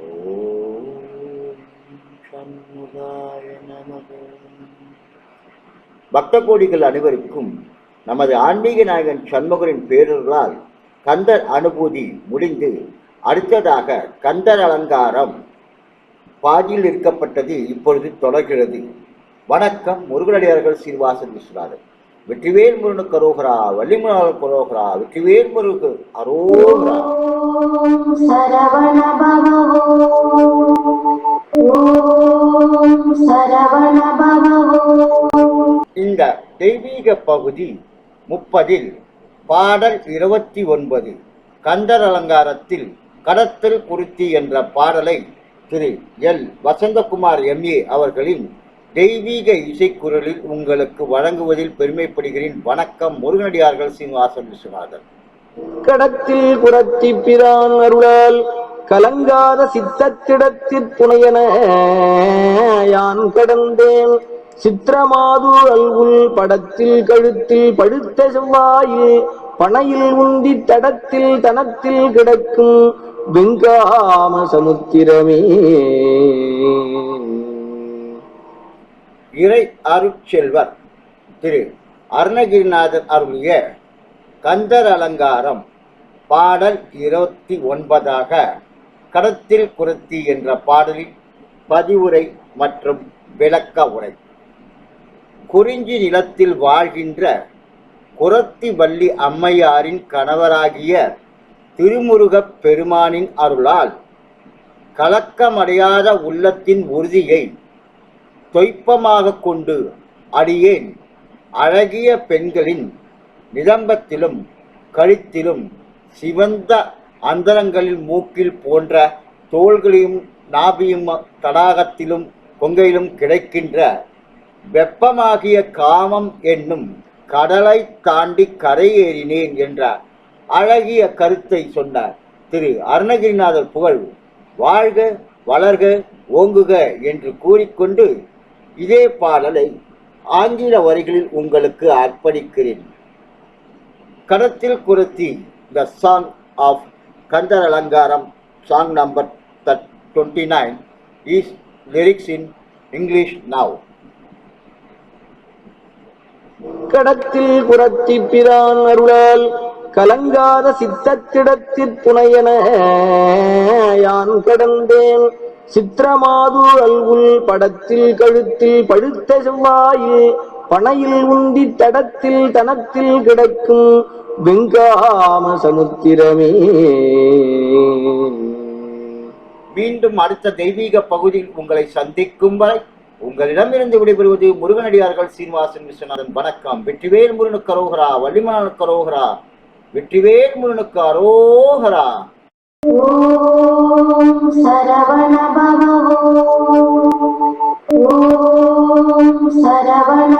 ஓம் சண்முகாய நமக. பக்த கோடிகள் அனைவருக்கும் நமது ஆன்மீக நாயகன் சண்முகரின் பேரர்களால் கந்தர் அனுபூதி முடிந்து அடுத்ததாக கந்தர் அலங்காரம் பாதியில் இருக்கப்பட்டது இப்பொழுது தொடர்கிறது. வணக்கம். முருகனடியார்கள் சீனிவாசன் விஸ்வநாதன். வெற்றிவேல் முருகனுக்கு அரோகரா, வள்ளிமலாளுக்கு அரோகரா, வெற்றிவேல் முருகனுக்கு அரோகரா. சரவண பவோ சரவண பவோ. இந்த தெய்வீக பகுதி 30 பாடல் 29 கந்தர் அலங்காரத்தில் கடத்தல் குறித்தி என்ற பாடலை திரு எல் வசந்தகுமார் MA அவர்களின் தெய்வீக இசைக்குரலில் உங்களுக்கு வழங்குவதில் பெருமைப்படுகிறேன். வணக்கம். முருகனடியார்கள் சீனிவாசன் விஸ்வநாதன். கடத்தில் குரத்தி பிரான் அருளால் கலங்காத சித்தத்திடத்திற் புனையன யான் கடந்தேன். சித்திரமாது அல்குல் படத்தில் கழுத்தில் படுத்த செவ்வாயே பனையில் உந்தி தடத்தில் தனத்தில் கிடக்கும் வெங்காம சமுத்திரமே. இறை அருட்செல்வர் திரு அருணகிரிநாதர் அருளிய கந்தர் அலங்காரம் பாடல் 29 கடத்தில் குரத்தி என்ற பாடலின் பதிவுரை மற்றும் விளக்க உரை. குறிஞ்சி நிலத்தில் வாழ்கின்ற குரத்தி வள்ளி அம்மையாரின் கணவராகிய திருமுருகப் பெருமானின் அருளால் கலக்கமடையாத உள்ளத்தின் உறுதியை தொய்ப்பமாக கொண்டு அடியேன் அழகிய பெண்களின் நிதம்பத்திலும் கழுத்திலும் சிவந்த அந்தரங்களில் மூக்கில் போன்ற தோள்களையும் நாபியும் தடாகத்திலும் கொங்கையிலும் கிடைக்கின்ற வெப்பமாகிய காமம் என்னும் கடலை தாண்டி கரையேறினேன் என்ற அழகிய கருத்தை சொன்ன திரு அருணகிரிநாதர் புகழ் வாழ்க வளர்க ஓங்குக என்று கூறிக்கொண்டு இதே பாடலை ஆங்கில வரிகளில் உங்களுக்கு அர்ப்பணிக்கிறேன். கடத்தில் குரத்தி, the song of Kandar Alangaram, song number 29 is lyrics in English now. கடத்தில் குரத்தி பிரான் அருளால் கலங்காத சித்தத்திடத்திற் புனையன யான் கடந்தேன். சித்திரமாது அல்குல் படத்தில் கழுத்தில் படுத்த செவ்வாயே பனையில் உந்தி தடத்தில் தனத்தில் கிடக்கும் வெங்காம சமுத்திரமே. மீண்டும் அடுத்த தெய்வீக பகுதியில் உங்களை சந்திக்கும் வரை உங்களிடமிருந்து விடைபெறுவது முருகனடியார்கள் சீனிவாசன் விஸ்வநாதன். வணக்கம். வெற்றிவேல் முருகனுக்கு அரோகரா, வள்ளிமலாளுக்கு அரோகரா, வெற்றிவேல் முருகனுக்கு அரோகரா. ஓம் சரவண பவோ சரவண